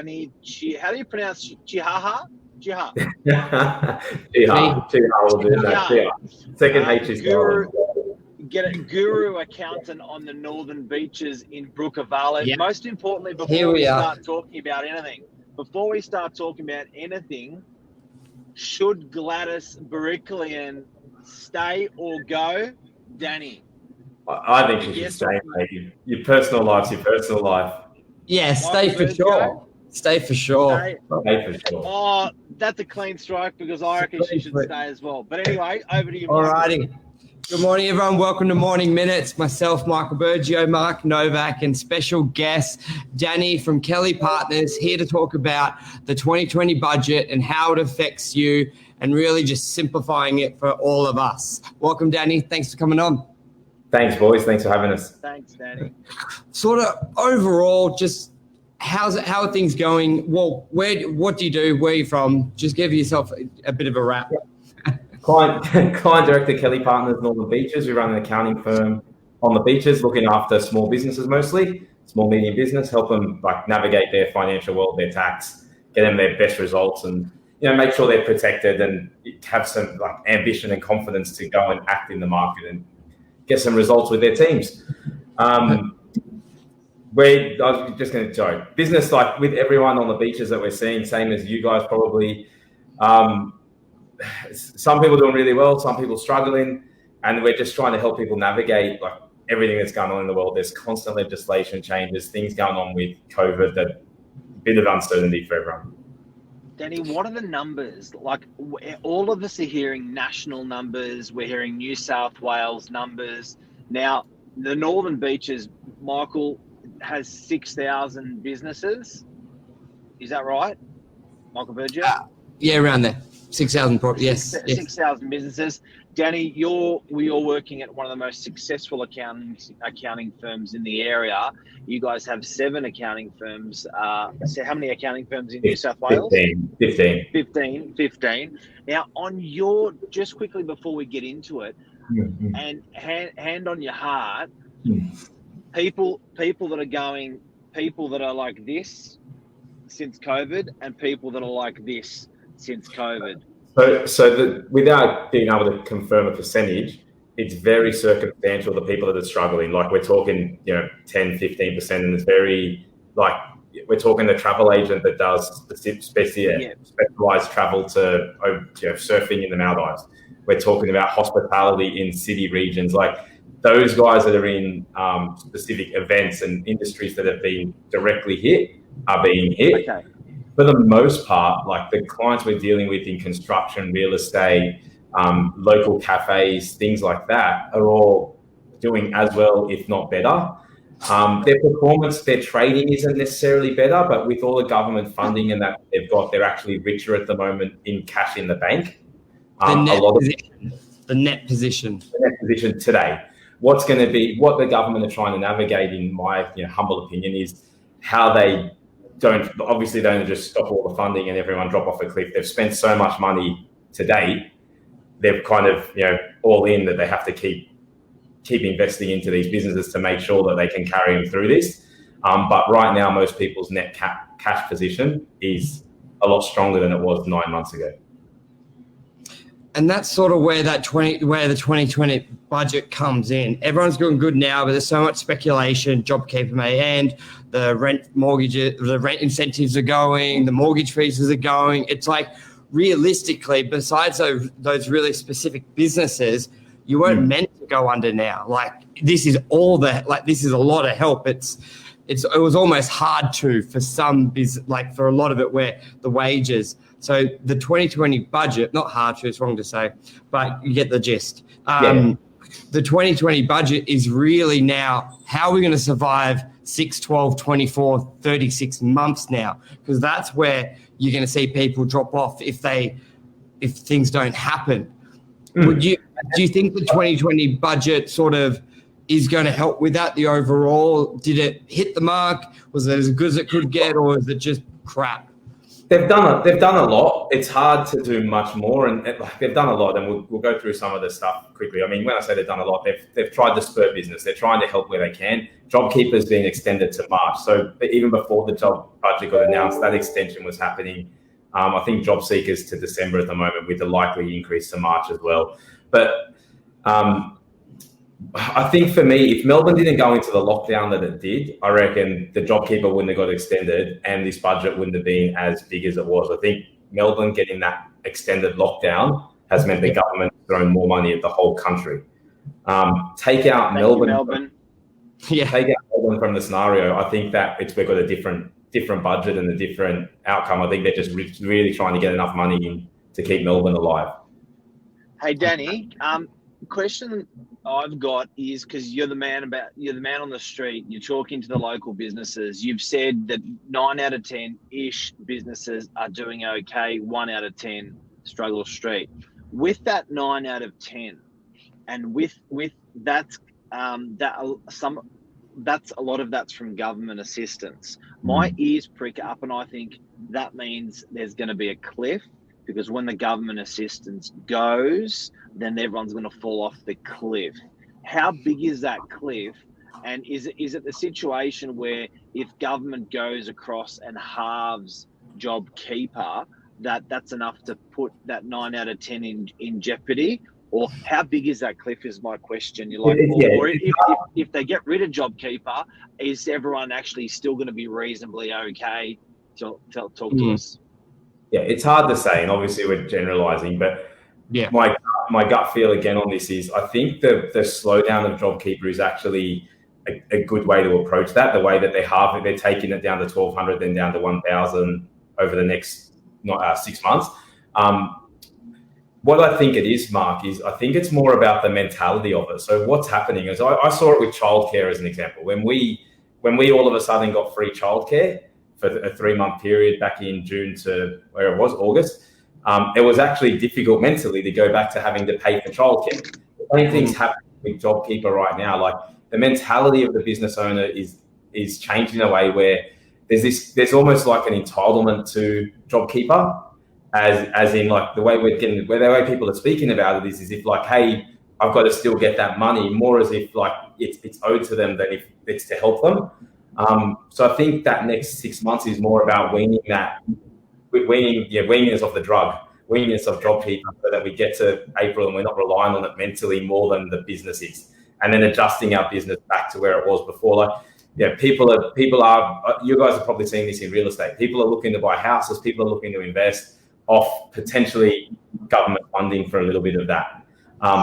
How do you pronounce CHIHA? CHIHA. CHIHA will do that. CHIHA. Second H is Get a guru accountant on the northern beaches in Brookavale. Yep. Most importantly, before we start talking about anything, should Gladys Beriklian stay or go? Danny? I think she should stay, mate. Your personal life's your personal life. Yeah, stay for sure. Stay for sure. Oh, that's a clean strike because I reckon she should stay as well. But anyway, over to you, Michael. Alrighty. Good morning, everyone. Welcome to Morning Minutes. Myself, Michael Burgio, Mark Novak, and special guest, Danny from Kelly Partners, here to talk about the 2020 budget and how it affects you and really just simplifying it for all of us. Welcome, Danny. Thanks for coming on. Thanks, boys. Thanks for having us. Thanks, Danny. Sort of overall, just how are things going? Well, what do you do? Where are you from? Just give yourself a bit of a wrap. Client director, Kelly Partners, Northern Beaches. We run an accounting firm on the beaches, looking after small businesses mostly, small, medium business, help them navigate their financial world, their tax, get them their best results, and make sure they're protected and have some ambition and confidence to go and act in the market and get some results with their teams. Business with everyone on the beaches that we're seeing, same as you guys probably. Some people doing really well, some people struggling, and we're just trying to help people navigate everything that's going on in the world. There's constant legislation changes, things going on with COVID, that bit of uncertainty for everyone. Danny, what are the numbers? All of us are hearing national numbers. We're hearing New South Wales numbers. Now, the Northern Beaches, Michael, has 6,000 businesses. Is that right, Michael Burgio? Yeah, around there. 6,000, yes. 6,000 businesses. Danny, you're working at one of the most successful accounting firms in the area. You guys have 7 accounting firms. So how many accounting firms in New South Wales? 15. Now, just quickly before we get into it, and hand on your heart, people that are like this since COVID, and people that are like this since COVID. So without being able to confirm a percentage, it's very circumstantial, the people that are struggling. We're talking, 10, 15%, and it's very, we're talking the travel agent that does specialized travel to, surfing in the Maldives. We're talking about hospitality in city regions. Those guys that are in specific events and industries that have been directly hit are being hit. Okay. For the most part, the clients we're dealing with in construction, real estate, local cafes, things like that, are all doing as well, if not better. Their performance, their trading isn't necessarily better, but with all the government funding and that they've got, they're actually richer at the moment in cash in the bank. The net position today. What's going to be, what the government are trying to navigate, in my humble opinion, is how they don't just stop all the funding and everyone drop off a cliff. They've spent so much money to date, they've kind of, all in, that they have to keep investing into these businesses to make sure that they can carry them through this. But right now, most people's net cash position is a lot stronger than it was 9 months ago. And that's sort of where the 2020 budget comes in. Everyone's doing good now, but there's so much speculation. JobKeeper may end, the rent incentives are going, the mortgage fees are going. It's realistically, besides those really specific businesses, you weren't meant to go under now. This is this is a lot of help. It was almost hard to, for some for a lot of it, where the wages. So the 2020 budget, not hard to, it's wrong to say, but you get the gist. The 2020 budget is really now, how are we going to survive 6, 12, 24, 36 months now? Because that's where you're going to see people drop off if things don't happen. Do you think the 2020 budget sort of is going to help with that, the overall? Did it hit the mark? Was it as good as it could get, or is it just crap? They've done a lot. It's hard to do much more, and they've done a lot. And we'll go through some of the stuff quickly. I mean, when I say they've done a lot, they've tried to spur business. They're trying to help where they can. JobKeeper's been extended to March, so even before the job budget got announced, that extension was happening. I think job seekers to December at the moment, with the likely increase to March as well. But I think for me, if Melbourne didn't go into the lockdown that it did, I reckon the JobKeeper wouldn't have got extended and this budget wouldn't have been as big as it was. I think Melbourne getting that extended lockdown has meant the government has thrown more money at the whole country. Take out Melbourne. Take out Melbourne from the scenario. I think that we've got a different budget and a different outcome. I think they're just really trying to get enough money in to keep Melbourne alive. Hey, Danny, question I've got is, because you're the man on the street, you're talking to the local businesses. You've said that 9 out of 10-ish businesses are doing okay, 1 out of 10 struggle street. With that 9 out of 10, and with that's a lot of that's from government assistance. My ears prick up, and I think that means there's going to be a cliff, because when the government assistance goes, then everyone's going to fall off the cliff. How big is that cliff? And is it the situation where if government goes across and halves JobKeeper, that's enough to put that 9 out of 10 in jeopardy? Or how big is that cliff is my question. You're like, or if they get rid of JobKeeper, is everyone actually still going to be reasonably okay? Talk to us. Yeah, it's hard to say, and obviously we're generalising, but my gut feel again on this is I think the slowdown of JobKeeper is actually a good way to approach that. The way that they're taking it down to 1,200, then down to 1,000 over the next 6 months. What I think it is, Mark, is I think it's more about the mentality of it. So what's happening is I saw it with childcare as an example. When we all of a sudden got free childcare for a 3-month period back in June to where it was August, it was actually difficult mentally to go back to having to pay for childcare. The same thing's happening with JobKeeper right now. Like the mentality of the business owner is changing in a way where there's almost like an entitlement to JobKeeper, as in like the way people are speaking about it is if like, hey, I've got to still get that money, more as if like it's owed to them than if it's to help them. So I think that next 6 months is more about weaning us off the drug, weaning us off JobKeeper, so that we get to April and we're not relying on it mentally more than the business is, and then adjusting our business back to where it was before. Like, people are. You guys are probably seeing this in real estate. People are looking to buy houses. People are looking to invest off potentially government funding for a little bit of that.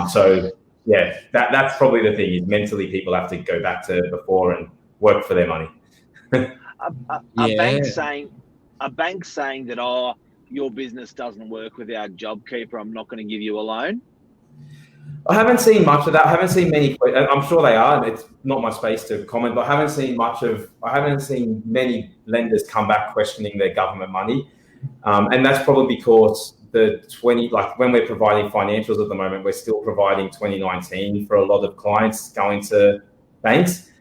So yeah, that's probably the thing. Is mentally people have to go back to before and work for their money. A bank saying that, your business doesn't work without JobKeeper, I'm not going to give you a loan. I haven't seen much of that. I haven't seen many. I'm sure they are. It's not my space to comment, but I haven't seen many lenders come back questioning their government money. And that's probably because when we're providing financials at the moment, we're still providing 2019 for a lot of clients going to banks.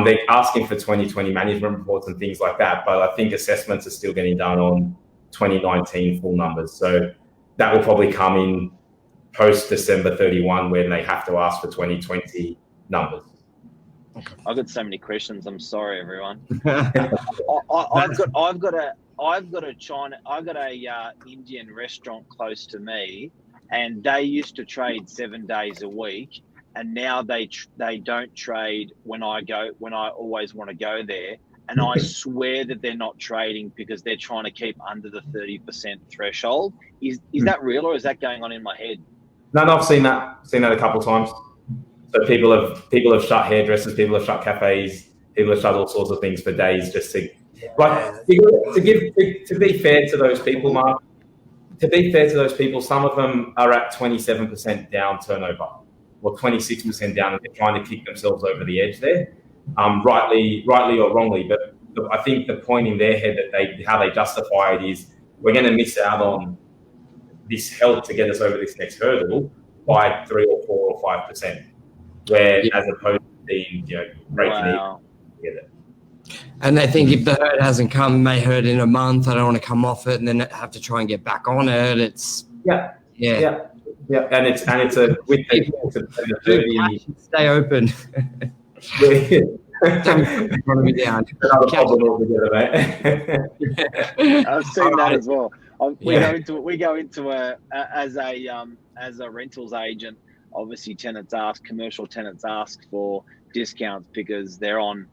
They're asking for 2020 management reports and things like that, but I think assessments are still getting done on 2019 full numbers. So that will probably come in post December 31 when they have to ask for 2020 numbers. I've got so many questions. I'm sorry, everyone. I've got a Indian restaurant close to me, and they used to trade 7 days a week, and now they don't trade when I always want to go there. And I swear that they're not trading because they're trying to keep under the 30% threshold. Is that real, or is that going on in my head? No, I've seen that a couple of times. So people have shut hairdressers, people have shut cafes, people have shut all sorts of things for days just to be fair to those people, Mark. To be fair to those people, some of them are at 27% down turnover, or 26% down, and they're trying to kick themselves over the edge there, rightly or wrongly. But I think the point in their head how they justify it is, we're going to miss out on this help to get us over this next hurdle by 3 or 4 or 5%, as opposed to being breaking even together. And they think if the herd hasn't come, it may hurt in a month. I don't want to come off it and then have to try and get back on it. It's yeah. And it's a with people to stay open. Another problem altogether, mate. I've seen that as well. We go into as a rentals agent. Obviously, commercial tenants ask for discounts because they're on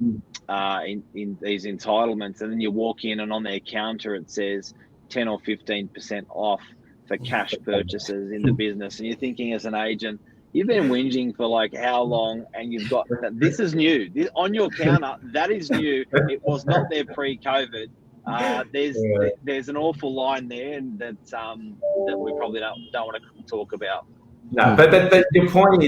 in these entitlements, and then you walk in and on their counter it says 10 or 15% off for cash purchases in the business, and you're thinking as an agent, you've been whinging for like how long, and you've got this is new on your counter. That is new. It was not there pre-COVID. There's an awful line there, and that we probably don't want to talk about. No, but your point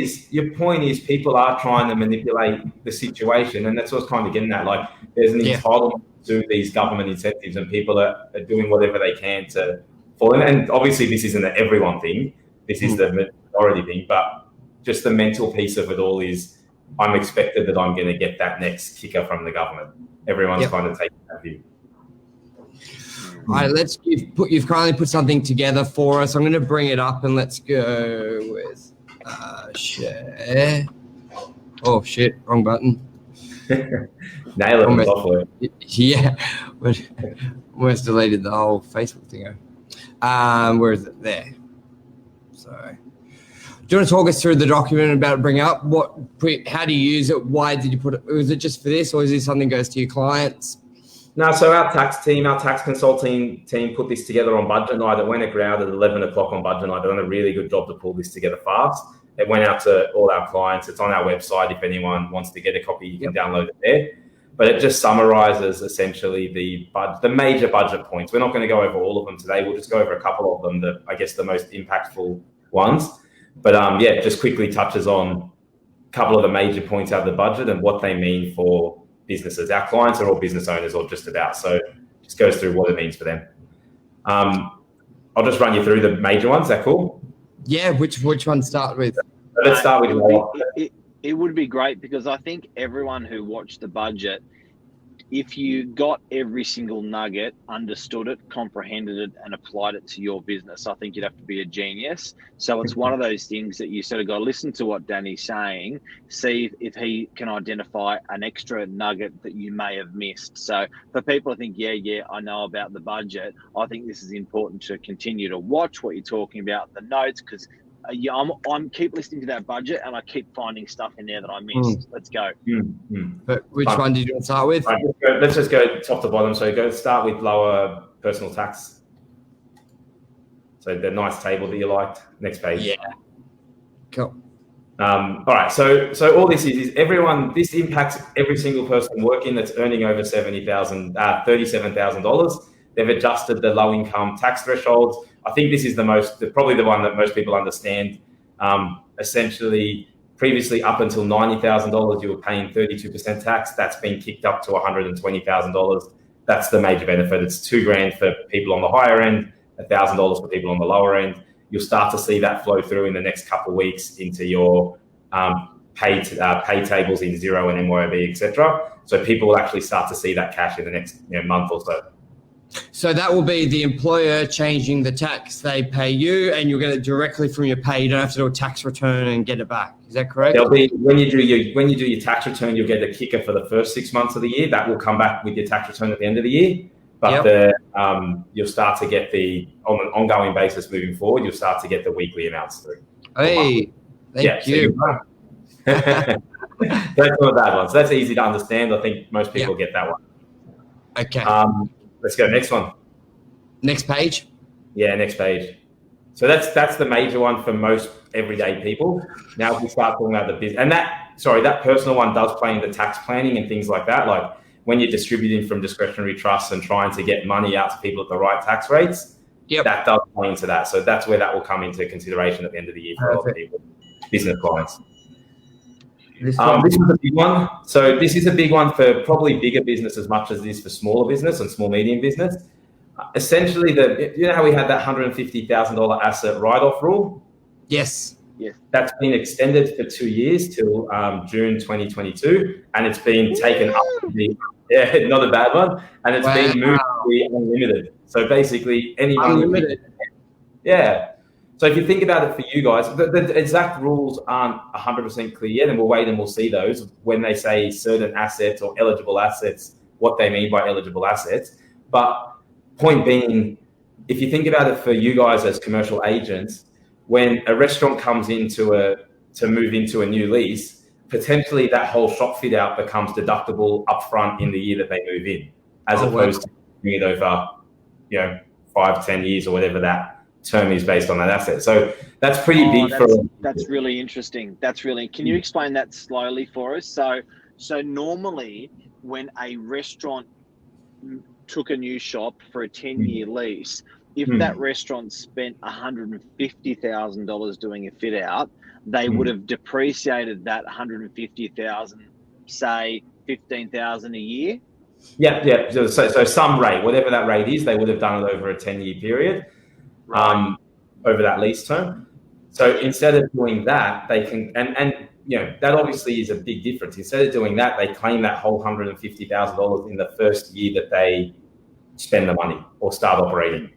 is people are trying to manipulate the situation, and that's what's kind of getting at. Like, there's an entitlement to these government incentives, and people are doing whatever they can to fall in. And obviously, this isn't an everyone thing. This is the majority thing, but just the mental piece of it all is I'm expected that I'm going to get that next kicker from the government. Everyone's kind of taking that view. All right, you've kindly put something together for us. I'm going to bring it up and let's go with share. Oh shit, wrong button. Nail it software. Yeah, almost deleted the whole Facebook thing. Where is it? There. Sorry. Do you want to talk us through the document about bring up? How do you use it? Why did you put it? Was it just for this, or is this something that goes to your clients? No, so our tax consulting team put this together on budget night. It went out at 11 o'clock on budget night. They've done a really good job to pull this together fast. It went out to all our clients. It's on our website. If anyone wants to get a copy, you can download it there. But it just summarizes essentially the major budget points. We're not going to go over all of them today. We'll just go over a couple of them, the most impactful ones. But it just quickly touches on a couple of the major points out of the budget and what they mean for businesses. Our clients are all business owners or just about, so it just goes through what it means for them. I'll just run you through the major ones. Is that cool? Yeah, which one start with? Let's start with it would be great, because I think everyone who watched the budget, if you got every single nugget, understood it, comprehended it, and applied it to your business, I think you'd have to be a genius. So it's one of those things that you sort of got to listen to what Danny's saying, see if he can identify an extra nugget that you may have missed. So for people to think, I know about the budget, I think this is important to continue to watch what you're talking about, the notes, because I'm keep listening to that budget and I keep finding stuff in there that I missed. Let's go. But which one did you want to start with? Let's just go top to bottom. So start with lower personal tax. So the nice table that you liked. Next page. Yeah. Cool. All right. So all this is everyone. This impacts every single person working that's earning over $37,000. They've adjusted the low income tax thresholds. I think this is probably the one that most people understand. Essentially, previously up until $90,000, you were paying 32% tax. That's been kicked up to $120,000. That's the major benefit. It's $2,000 for people on the higher end, $1,000 for people on the lower end. You'll start to see that flow through in the next couple of weeks into your pay tables in Xero and MYOB, etc. So people will actually start to see that cash in the next month or so. So that will be the employer changing the tax they pay you, and you'll get it directly from your pay. You don't have to do a tax return and get it back. Is that correct? There'll be when you do your tax return, you'll get a kicker for the first 6 months of the year. That will come back with your tax return at the end of the year. But you'll start to get on an ongoing basis moving forward. You'll start to get the weekly amounts through. Hey, thank you. That's not a bad one. So that's easy to understand. I think most people get that one. Okay. Let's go next one. Next page. Yeah, next page. So that's the major one for most everyday people. Now if we start talking about the business, and that personal one does play into tax planning and things like that. Like when you're distributing from discretionary trusts and trying to get money out to people at the right tax rates, that does play into that. So that's where that will come into consideration at the end of the year for a lot of people, business clients. This is a big one. So this is a big one for probably bigger business as much as it is for smaller business and small medium business. Essentially, you know how we had that $150,000 asset write-off rule? Yes. That's been extended for 2 years till June 2022, and it's been taken up to be Yeah, not a bad one. And it's Wow. been moved to be unlimited. So basically, anyone. Unlimited. Yeah. So if you think about it for you guys, the exact rules aren't 100% clear yet, and we'll wait and we'll see those when they say certain assets or eligible assets, what they mean by eligible assets. But point being, if you think about it for you guys as commercial agents, when a restaurant comes to move into a new lease, potentially that whole shop fit out becomes deductible upfront in the year that they move in, as opposed to doing it over, 5-10 years or whatever that term is based on that asset. So that's pretty big that's really interesting. Can you explain that slowly for us? So normally when a restaurant took a new shop for a 10-year lease, if that restaurant spent $150,000 doing a fit out, they would have depreciated that $150,000, say $15,000 a year. Yeah. So some rate, whatever that rate is, they would have done it over a 10-year period, over that lease term. So instead of doing that, they can, and that obviously is a big difference. Instead of doing that, they claim that whole $150,000 in the first year that they spend the money or start operating.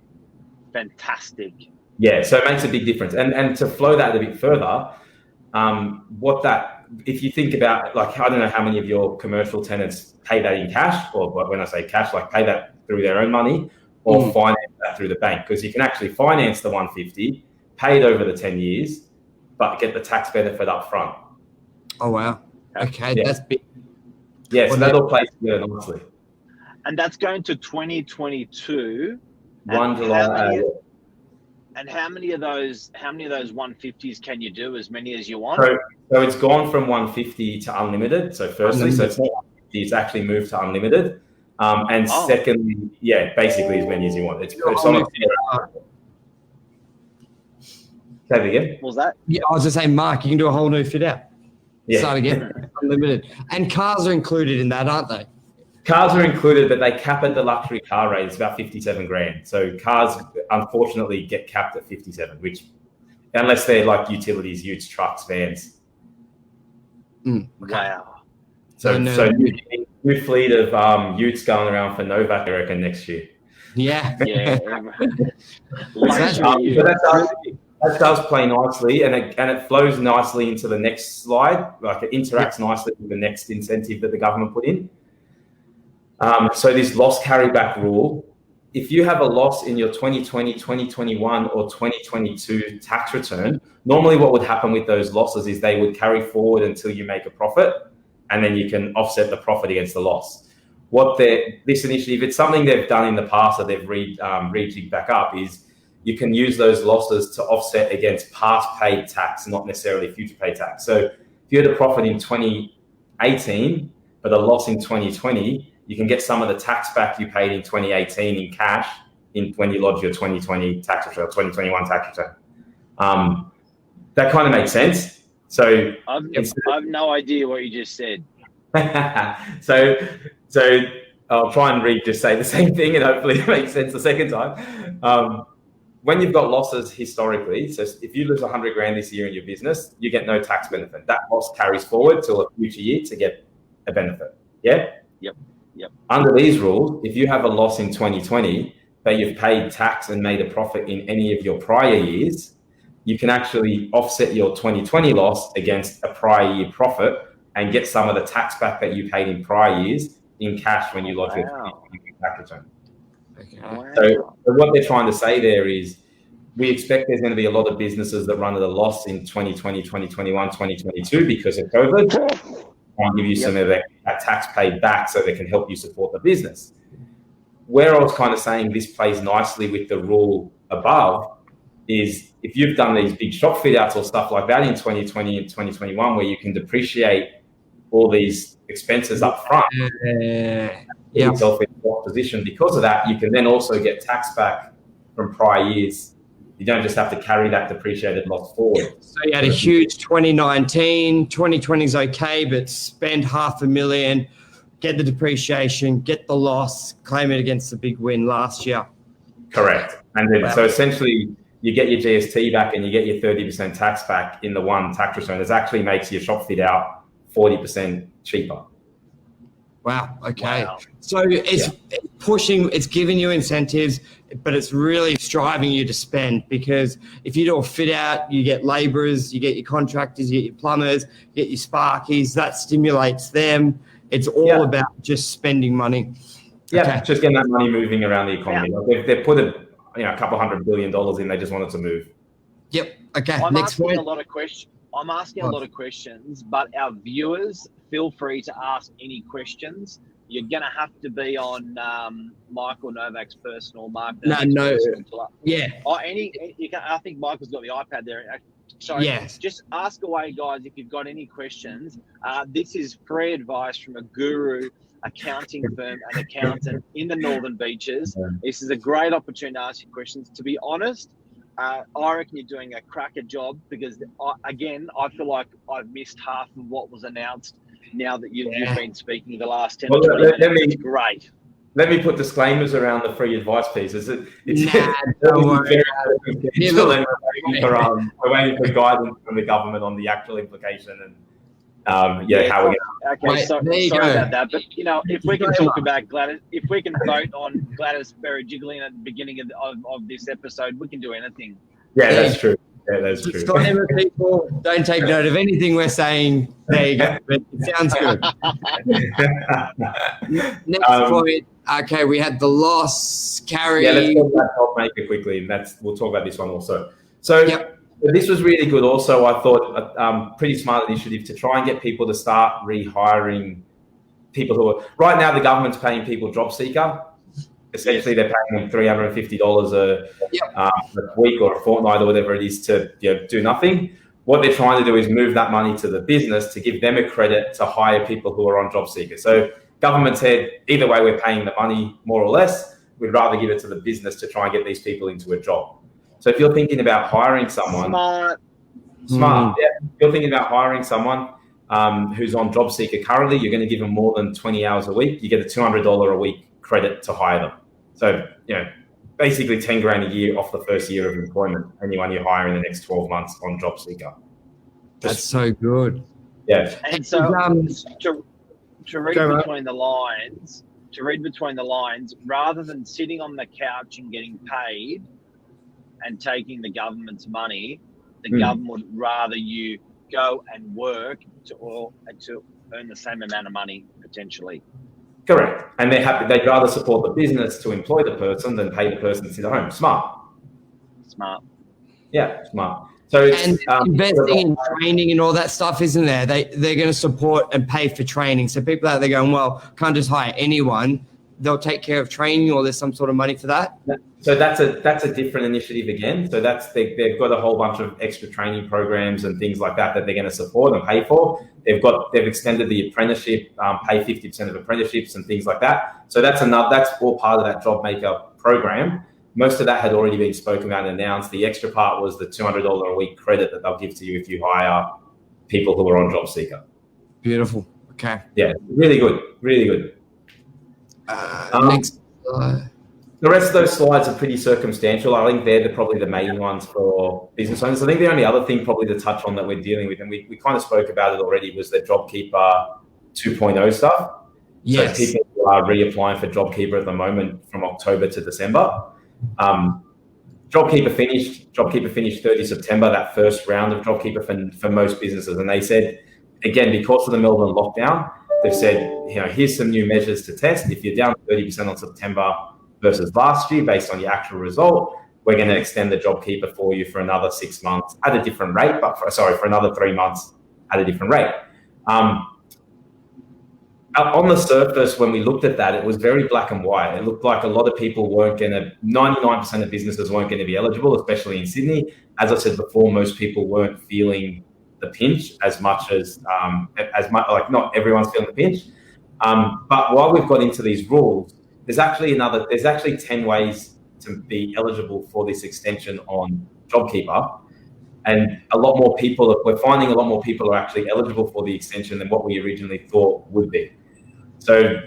Fantastic. Yeah, so it makes a big difference. And to flow that a bit further, if you think about, like, I don't know how many of your commercial tenants pay that in cash, or when I say cash, like pay that through their own money or finance that through the bank, because you can actually finance the 150, pay it over the 10 years, but get the tax benefit up front. Oh, wow. Okay, that's big. Yeah, so that all plays together nicely. And that's going to 2022. 1 July. And how many of those 150s can you do? As many as you want? So it's gone from 150 to unlimited. So firstly, so it's not 150, it's actually moved to unlimited. Secondly, basically as many as you want. It's on a Say it again. What was that? Yeah, I was just saying, Mark, you can do a whole new fit out. Yeah. Start again. Unlimited. And cars are included in that, aren't they? Cars are included, but they cap at the luxury car rate. It's about 57 grand. So cars, unfortunately, get capped at 57, which, unless they're like utilities, utes, trucks, vans. Wow. So new fleet of utes going around for Novak, I reckon, next year. Yeah. Yeah. That does play nicely, and it flows nicely into the next slide. Like, it interacts nicely with the next incentive that the government put in. So this loss carryback rule, if you have a loss in your 2020, 2021 or 2022 tax return, normally what would happen with those losses is they would carry forward until you make a profit, and then you can offset the profit against the loss. This initiative, it's something they've done in the past that they've rejigged back up, is you can use those losses to offset against past paid tax, not necessarily future paid tax. So if you had a profit in 2018, but a loss in 2020, you can get some of the tax back you paid in 2018 in cash when you lodge your 2020 tax return, 2021 tax return. That kind of makes sense. So I've no idea what you just said. so I'll try and just say the same thing, and hopefully it makes sense the second time. When you've got losses historically, so if you lose 100 grand this year in your business, you get no tax benefit. That loss carries forward to a future year to get a benefit. Yeah? Yep. Under these rules, if you have a loss in 2020, but you've paid tax and made a profit in any of your prior years, you can actually offset your 2020 loss against a prior year profit and get some of the tax back that you paid in prior years in cash when you lodge your 2020 tax return. Okay. Wow. So what they're trying to say there is, we expect there's going to be a lot of businesses that run at a loss in 2020, 2021, 2022 because of COVID. I'll give you some of that tax paid back so they can help you support the business. Where I was kind of saying this plays nicely with the rule above is, if you've done these big shop fit outs or stuff like that in 2020 and 2021, where you can depreciate all these expenses up front, yourself in a position because of that, you can then also get tax back from prior years. You don't just have to carry that depreciated loss forward. So you had a huge 2019, 2020 is okay, but spend $500,000, get the depreciation, get the loss, claim it against the big win last year. Correct. And then, so essentially you get your GST back and you get your 30% tax back in the one tax return. It actually makes your shop fit out 40% cheaper. Wow. Okay. Wow. So it's pushing, it's giving you incentives, but it's really striving you to spend, because if you do a fit out, you get labourers, you get your contractors, you get your plumbers, you get your sparkies, that stimulates them. It's all about just spending money. Yeah, just getting that money moving around the economy. Like they've put a couple $100 billion in, they just want it to move. Yep. Okay. I'm Next asking point. a lot of questions. I'm asking a lot of questions, but our viewers, feel free to ask any questions. You're going to have to be on Michael Novak's personal, Mark Novak's personal. Yeah. I think Michael's got the iPad there. So just ask away, guys, if you've got any questions. This is free advice from a guru accounting firm and accountant in the Northern Beaches. This is a great opportunity to ask you questions. To be honest, I reckon you're doing a cracker job, because, I feel like I've missed half of what was announced now that you've been speaking the last 10 or 20 minutes. It's great. Let me put disclaimers around the free advice piece. It's don't worry. We're waiting for guidance from the government on the actual implication and how we're going to... Okay, sorry about that. But, if we can talk about Gladys, if we can vote on Gladys Berejiklian at the beginning of this episode, we can do anything. Yeah, that's true. Yeah, that's true. Disclaimer, people, don't take note of anything we're saying. There you go. But it sounds good. Next point. Okay, we had the loss carry. Yeah, let's talk about JobMaker quickly, and we'll talk about this one also. So this was really good. Also, I thought pretty smart initiative to try and get people to start rehiring people who are right now. The government's paying people job seeker. Essentially, they're paying them $350 a week or a fortnight or whatever it is to do nothing. What they're trying to do is move that money to the business to give them a credit to hire people who are on job seeker. So government said, either way, we're paying the money more or less. We'd rather give it to the business to try and get these people into a job. So if you're thinking about hiring someone, smart. Yeah. If you're thinking about hiring someone who's on job seeker currently, you're going to give them more than 20 hours a week. You get a $200 a week credit to hire them. So, basically 10 grand a year off the first year of employment, anyone you hire in the next 12 months on job seeker. That's so good. Yeah. And so to read between the lines, rather than sitting on the couch and getting paid and taking the government's money, the government would rather you go and work to earn the same amount of money potentially. Correct. And they'd rather support the business to employ the person than pay the person to sit at home. Smart. Yeah, smart. So investing in training and all that stuff, isn't there? They're going to support and pay for training. So people out there going, well, can't just hire anyone. They'll take care of training, or there's some sort of money for that. So that's a different initiative again. So they've got a whole bunch of extra training programs and things like that they're going to support and pay for. They've extended the apprenticeship, pay 50% of apprenticeships and things like that. So that's all part of that JobMaker program. Most of that had already been spoken about and announced. The extra part was the $200 a week credit that they'll give to you if you hire people who are on job seeker. Beautiful. Okay. Yeah, really good. Really good. Next. The rest of those slides are pretty circumstantial. I think they're probably the main ones for business owners. I think the only other thing probably to touch on that we're dealing with, and we kind of spoke about it already, was the JobKeeper 2.0 stuff. Yes. So people are reapplying for JobKeeper at the moment from October to December. JobKeeper finished 30 September, that first round of JobKeeper for most businesses. And they said, again, because of the Melbourne lockdown, they've said, here's some new measures to test. If you're down 30% on September versus last year, based on your actual result, we're going to extend the JobKeeper for you for another 6 months at a different rate, for another 3 months at a different rate. On the surface, when we looked at that, it was very black and white. It looked like a lot of people 99% of businesses weren't going to be eligible, especially in Sydney. As I said before, most people weren't feeling the pinch as much, like not everyone's feeling the pinch. But while we've got into these rules, there's actually 10 ways to be eligible for this extension on JobKeeper. And we're finding a lot more people are actually eligible for the extension than what we originally thought would be. So,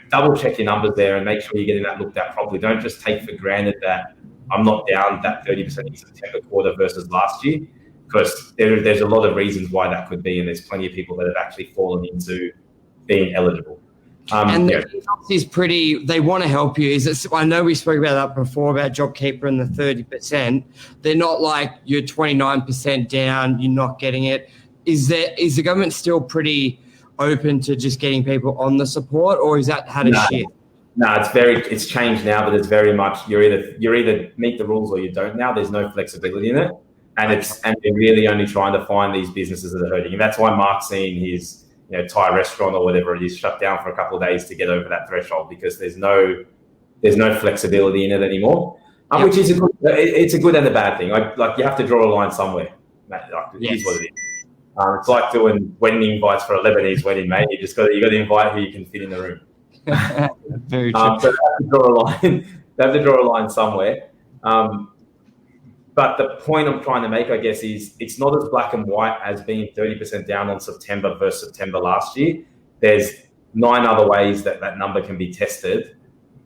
double check your numbers there and make sure you're getting that looked at properly. Don't just take for granted that I'm not down that 30% in September quarter versus last year, because there's a lot of reasons why that could be, and there's plenty of people that have actually fallen into being eligible. And the ethos is pretty, they want to help you. I know we spoke about that before, about JobKeeper and the 30%. They're not like you're 29% down, you're not getting it. Is the government still pretty open to just getting people on the support, or is that had a shift? No, it's changed now, but it's very much you're either meet the rules or you don't now. There's no flexibility in it. And they're really only trying to find these businesses that are hurting. And that's why Mark's seeing his Thai restaurant or whatever it is shut down for a couple of days to get over that threshold, because there's no flexibility in it anymore, which is it's a good and a bad thing. Like you have to draw a line somewhere. It is what it is. It's like doing wedding invites for a Lebanese wedding, mate. You got to invite who you can fit in the room. Very true. So they have to draw a line somewhere. But the point I'm trying to make, I guess, is it's not as black and white as being 30% down on September versus September last year. There's 9 other ways that number can be tested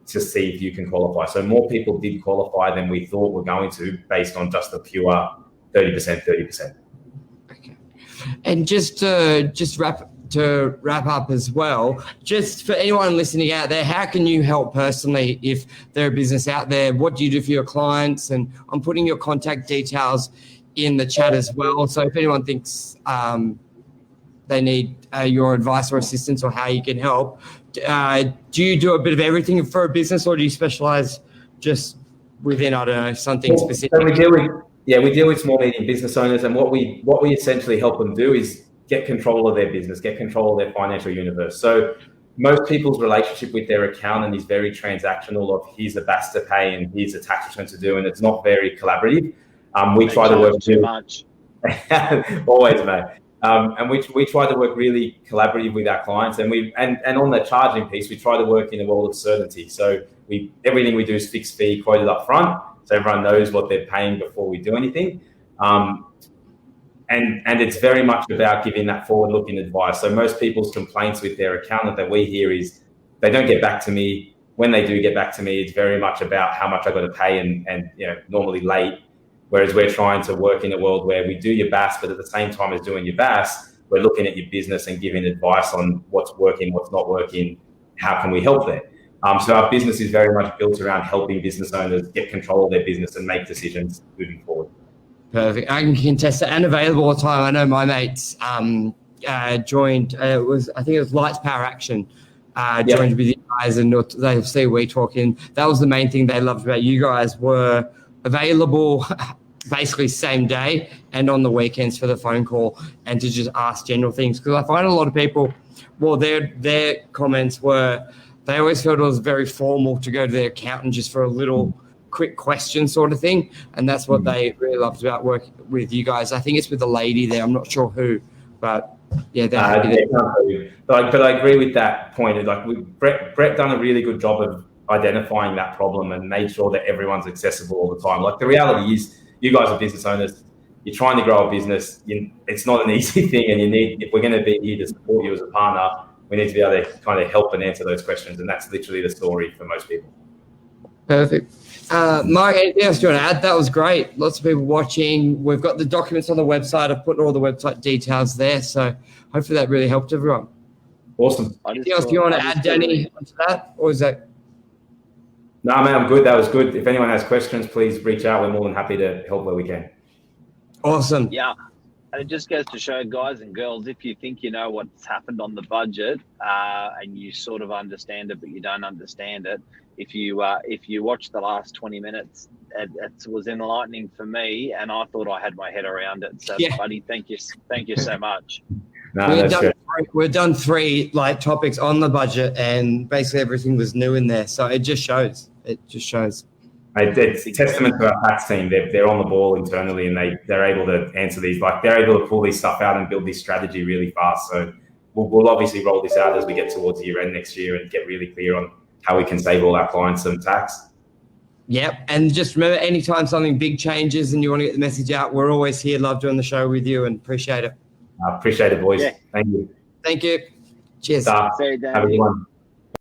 to see if you can qualify. So more people did qualify than we thought were going to, based on just the pure 30%. Okay. And just to wrap up as well, just for anyone listening out there, how can you help personally if they're a business out there? What do you do for your clients? And I'm putting your contact details in the chat as well. So if anyone thinks they need your advice or assistance or how you can help, do you do a bit of everything for a business, or do you specialize just within, I don't know, something specific? So we deal with small, medium business owners, and what we essentially help them do is get control of their business, get control of their financial universe. So most people's relationship with their accountant is very transactional of here's a BAS to pay and here's a tax return to do, and it's not very collaborative. We try to work too much. Always, mate. And we try to work really collaborative with our clients, and and on the charging piece, we try to work in a world of certainty. So everything we do is fixed fee, quoted up front, so everyone knows what they're paying before we do anything. And it's very much about giving that forward-looking advice. So most people's complaints with their accountant that we hear is they don't get back to me. When they do get back to me, it's very much about how much I got to pay and normally late. Whereas we're trying to work in a world where we do your BAS, but at the same time as doing your BAS, we're looking at your business and giving advice on what's working, what's not working, how can we help there. So our business is very much built around helping business owners get control of their business and make decisions moving forward. Perfect. I can contest it, and available all the time. I know my mates joined. I think it was Lights Power Action. Joined with you guys, and they see we talking. That was the main thing they loved about you guys, were available basically same day and on the weekends for the phone call and to just ask general things. Because I find a lot of people, well, their comments were they always felt it was very formal to go to their accountant just for a little quick question sort of thing, and that's what they really loved about working with you guys. I think it's with a lady there, I'm not sure who, but yeah, they're happy there. But I agree with that point. Like Brett done a really good job of identifying that problem and made sure that everyone's accessible all the time. Like the reality is, you guys are business owners, you're trying to grow a business, it's not an easy thing, and if we're going to be here to support you as a partner, we need to be able to kind of help and answer those questions, and that's literally the story for most people. Perfect. Mark, anything else you want to add? That was great. Lots of people watching. We've got the documents on the website. I've put all the website details there. So hopefully that really helped everyone. Awesome. Anything else you want to add, Danny, onto that? Or is that? No, man, I'm good. That was good. If anyone has questions, please reach out. We're more than happy to help where we can. Awesome. Yeah. And it just goes to show, guys and girls, if you think you know what's happened on the budget and you sort of understand it, but you don't understand it, if you watch the last 20 minutes, it was enlightening for me, and I thought I had my head around it. So, buddy, thank you so much. No, we've done 3 topics on the budget, and basically everything was new in there. So it just shows. It's a testament to our tax team. They're on the ball internally, and they're able to answer these. They're able to pull this stuff out and build this strategy really fast. So we'll obviously roll this out as we get towards the year end next year and get really clear on how we can save all our clients some tax. Yep. And just remember, anytime something big changes and you want to get the message out, we're always here. Love doing the show with you and appreciate it. Appreciate it, boys. Yeah. Thank you. Thank you. Cheers. Have a good one.